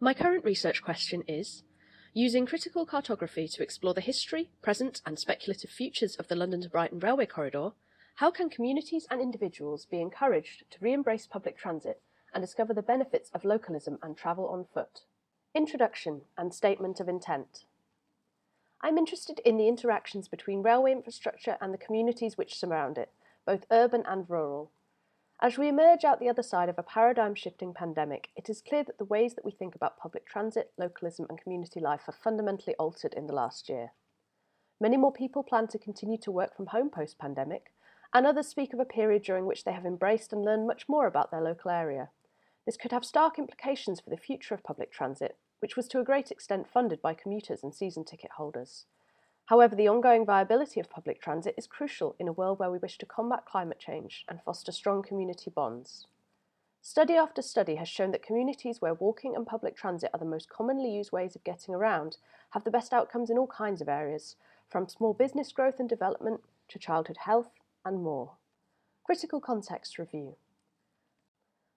My current research question is, using critical cartography to explore the history, present and speculative futures of the London to Brighton railway corridor, how can communities and individuals be encouraged to re-embrace public transit and discover the benefits of localism and travel on foot? Introduction and Statement of Intent. I'm interested in the interactions between railway infrastructure and the communities which surround it, both urban and rural. As we emerge out the other side of a paradigm-shifting pandemic, it is clear that the ways that we think about public transit, localism and community life have fundamentally altered in the last year. Many more people plan to continue to work from home post-pandemic, and others speak of a period during which they have embraced and learned much more about their local area. This could have stark implications for the future of public transit, which was to a great extent funded by commuters and season ticket holders. However, the ongoing viability of public transit is crucial in a world where we wish to combat climate change and foster strong community bonds. Study after study has shown that communities where walking and public transit are the most commonly used ways of getting around have the best outcomes in all kinds of areas, from small business growth and development to childhood health and more. Critical context review.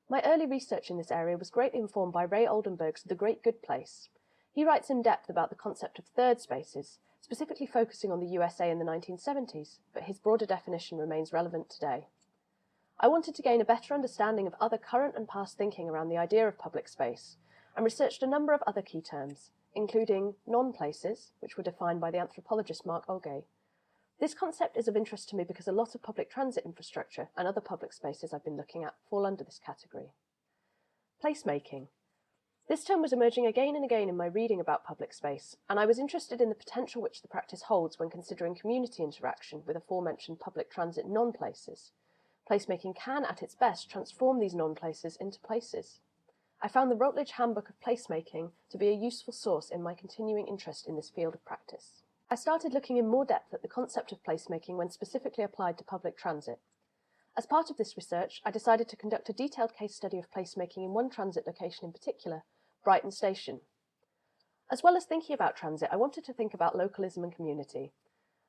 My early research in this area was greatly informed by Ray Oldenburg's The Great Good Place. He writes in depth about the concept of third spaces, specifically focusing on the USA in the 1970s, but his broader definition remains relevant today. I wanted to gain a better understanding of other current and past thinking around the idea of public space, and researched a number of other key terms, including non-places, which were defined by the anthropologist Mark Olgay. This concept is of interest to me because a lot of public transit infrastructure and other public spaces I've been looking at fall under this category. Placemaking. This term was emerging again and again in my reading about public space, and I was interested in the potential which the practice holds when considering community interaction with aforementioned public transit non-places. Placemaking can, at its best, transform these non-places into places. I found the Routledge Handbook of Placemaking to be a useful source in my continuing interest in this field of practice. I started looking in more depth at the concept of placemaking when specifically applied to public transit. As part of this research, I decided to conduct a detailed case study of placemaking in one transit location in particular, Brighton Station. As well as thinking about transit, I wanted to think about localism and community.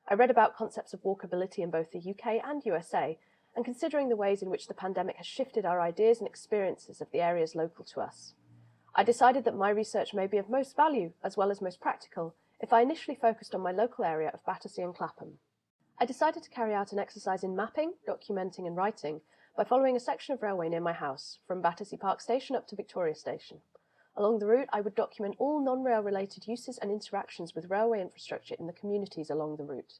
I read about concepts of walkability in both the UK and USA, and considering the ways in which the pandemic has shifted our ideas and experiences of the areas local to us. I decided that my research may be of most value, as well as most practical, if I initially focused on my local area of Battersea and Clapham. I decided to carry out an exercise in mapping, documenting and writing by following a section of railway near my house, from Battersea Park Station up to Victoria Station. Along the route, I would document all non-rail related uses and interactions with railway infrastructure in the communities along the route.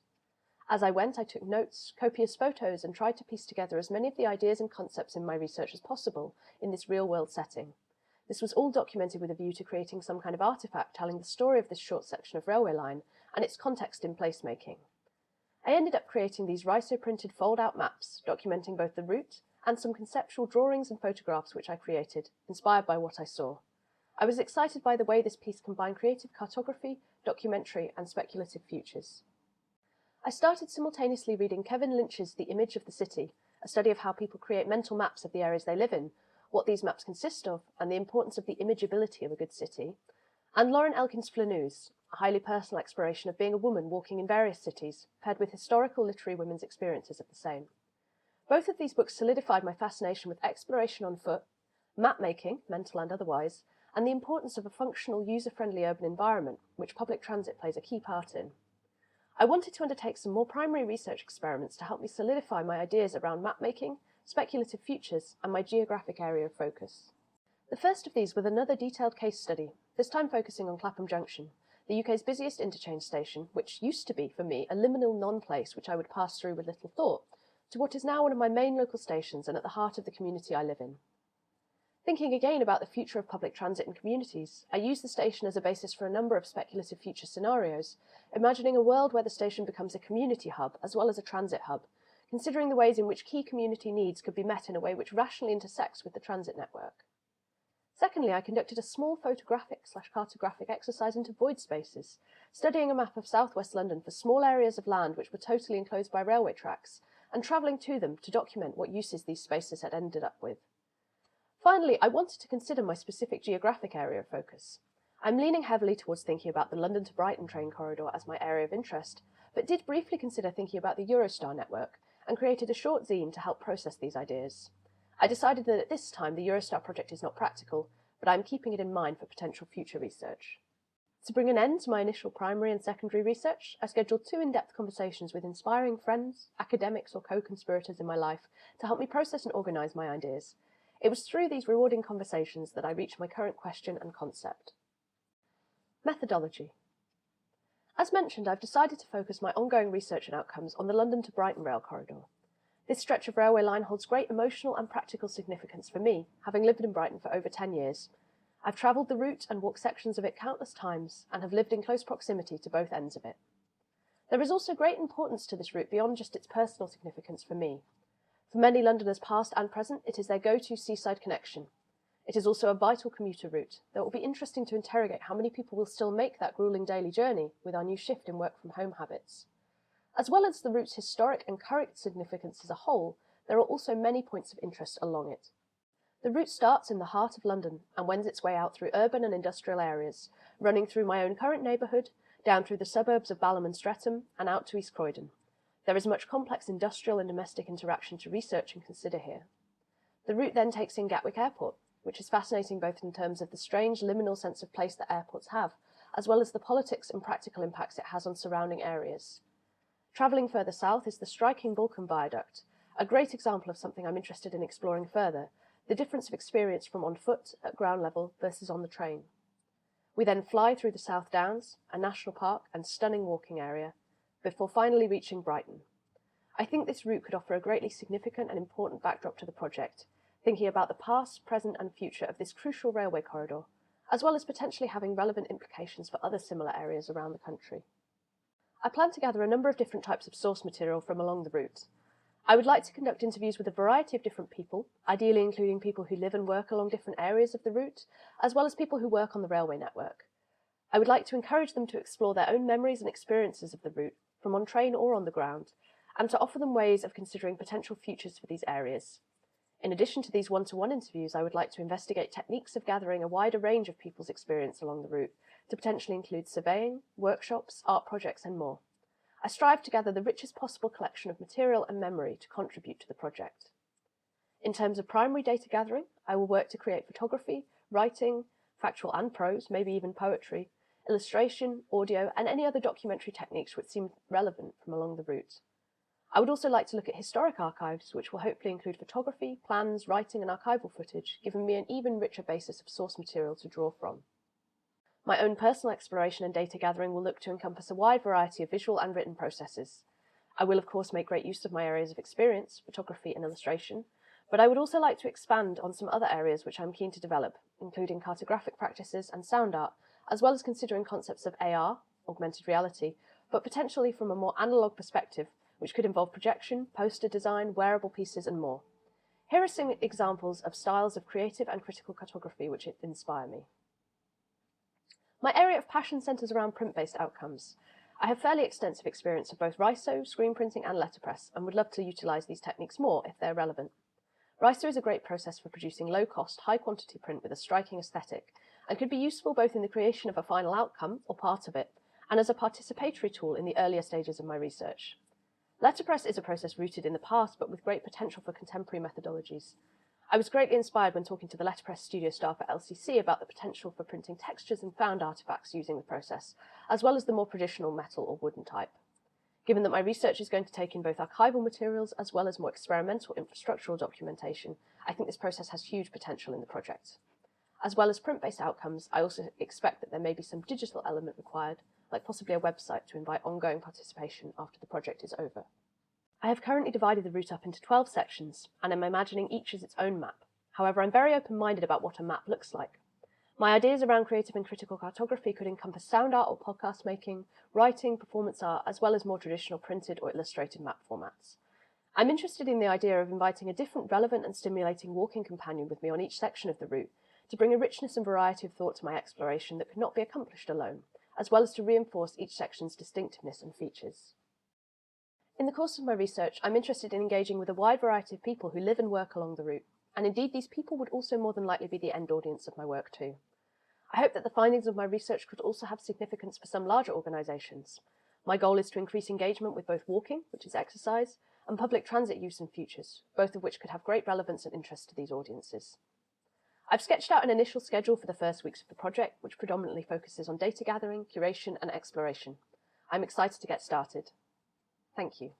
As I went, I took notes, copious photos, and tried to piece together as many of the ideas and concepts in my research as possible in this real-world setting. This was all documented with a view to creating some kind of artefact telling the story of this short section of railway line and its context in placemaking. I ended up creating these riso-printed fold-out maps, documenting both the route and some conceptual drawings and photographs which I created, inspired by what I saw. I was excited by the way this piece combined creative cartography, documentary, and speculative futures. I started simultaneously reading Kevin Lynch's The Image of the City, a study of how people create mental maps of the areas they live in, what these maps consist of, and the importance of the imageability of a good city, and Lauren Elkin's Flanneuse, a highly personal exploration of being a woman walking in various cities, paired with historical literary women's experiences of the same. Both of these books solidified my fascination with exploration on foot, map-making, mental and otherwise, and the importance of a functional, user-friendly urban environment, which public transit plays a key part in. I wanted to undertake some more primary research experiments to help me solidify my ideas around map-making, speculative futures, and my geographic area of focus. The first of these was another detailed case study, this time focusing on Clapham Junction, the UK's busiest interchange station, which used to be, for me, a liminal non-place which I would pass through with little thought, to what is now one of my main local stations and at the heart of the community I live in. Thinking again about the future of public transit and communities, I used the station as a basis for a number of speculative future scenarios, imagining a world where the station becomes a community hub as well as a transit hub, considering the ways in which key community needs could be met in a way which rationally intersects with the transit network. Secondly, I conducted a small photographic/cartographic exercise into void spaces, studying a map of southwest London for small areas of land which were totally enclosed by railway tracks, and travelling to them to document what uses these spaces had ended up with. Finally, I wanted to consider my specific geographic area of focus. I'm leaning heavily towards thinking about the London to Brighton train corridor as my area of interest, but did briefly consider thinking about the Eurostar network, and created a short zine to help process these ideas. I decided that at this time the Eurostar project is not practical, but I am keeping it in mind for potential future research. To bring an end to my initial primary and secondary research, I scheduled 2 in-depth conversations with inspiring friends, academics or co-conspirators in my life to help me process and organise my ideas. It was through these rewarding conversations that I reached my current question and concept. Methodology. As mentioned, I've decided to focus my ongoing research and outcomes on the London to Brighton rail corridor. This stretch of railway line holds great emotional and practical significance for me, having lived in Brighton for over 10 years. I've travelled the route and walked sections of it countless times and have lived in close proximity to both ends of it. There is also great importance to this route beyond just its personal significance for me. For many Londoners past and present, it is their go-to seaside connection. It is also a vital commuter route, though it will be interesting to interrogate how many people will still make that gruelling daily journey with our new shift in work-from-home habits. As well as the route's historic and current significance as a whole, there are also many points of interest along it. The route starts in the heart of London and wends its way out through urban and industrial areas, running through my own current neighbourhood, down through the suburbs of Balham and Streatham, and out to East Croydon. There is much complex industrial and domestic interaction to research and consider here. The route then takes in Gatwick Airport, which is fascinating both in terms of the strange liminal sense of place that airports have, as well as the politics and practical impacts it has on surrounding areas. Travelling further south is the striking Balkan Viaduct, a great example of something I'm interested in exploring further, the difference of experience from on foot at ground level versus on the train. We then fly through the South Downs, a national park and stunning walking area, before finally reaching Brighton. I think this route could offer a greatly significant and important backdrop to the project, thinking about the past, present and future of this crucial railway corridor, as well as potentially having relevant implications for other similar areas around the country. I plan to gather a number of different types of source material from along the route. I would like to conduct interviews with a variety of different people, ideally including people who live and work along different areas of the route, as well as people who work on the railway network. I would like to encourage them to explore their own memories and experiences of the route, from on train or on the ground, and to offer them ways of considering potential futures for these areas. In addition to these one-to-one interviews, I would like to investigate techniques of gathering a wider range of people's experience along the route, to potentially include surveying, workshops, art projects and more. I strive to gather the richest possible collection of material and memory to contribute to the project. In terms of primary data gathering, I will work to create photography, writing, factual and prose, maybe even poetry, illustration, audio, and any other documentary techniques which seem relevant from along the route. I would also like to look at historic archives, which will hopefully include photography, plans, writing, and archival footage, giving me an even richer basis of source material to draw from. My own personal exploration and data gathering will look to encompass a wide variety of visual and written processes. I will, of course, make great use of my areas of experience, photography and illustration, but I would also like to expand on some other areas which I'm keen to develop, including cartographic practices and sound art, as well as considering concepts of AR, augmented reality, but potentially from a more analogue perspective, which could involve projection, poster design, wearable pieces and more. Here are some examples of styles of creative and critical cartography which inspire me. My area of passion centres around print-based outcomes. I have fairly extensive experience of both riso, screen printing and letterpress, and would love to utilise these techniques more if they're relevant. Riso is a great process for producing low-cost, high-quantity print with a striking aesthetic, and could be useful both in the creation of a final outcome, or part of it, and as a participatory tool in the earlier stages of my research. Letterpress is a process rooted in the past, but with great potential for contemporary methodologies. I was greatly inspired when talking to the letterpress studio staff at LCC about the potential for printing textures and found artefacts using the process, as well as the more traditional metal or wooden type. Given that my research is going to take in both archival materials as well as more experimental infrastructural documentation, I think this process has huge potential in the project. As well as print-based outcomes, I also expect that there may be some digital element required, like possibly a website to invite ongoing participation after the project is over. I have currently divided the route up into 12 sections, and am imagining each as its own map. However, I'm very open-minded about what a map looks like. My ideas around creative and critical cartography could encompass sound art or podcast making, writing, performance art, as well as more traditional printed or illustrated map formats. I'm interested in the idea of inviting a different, relevant and stimulating walking companion with me on each section of the route, to bring a richness and variety of thought to my exploration that could not be accomplished alone, as well as to reinforce each section's distinctiveness and features. In the course of my research, I'm interested in engaging with a wide variety of people who live and work along the route, and indeed these people would also more than likely be the end audience of my work too. I hope that the findings of my research could also have significance for some larger organisations. My goal is to increase engagement with both walking, which is exercise, and public transit use in futures, both of which could have great relevance and interest to these audiences. I've sketched out an initial schedule for the first weeks of the project, which predominantly focuses on data gathering, curation, and exploration. I'm excited to get started. Thank you.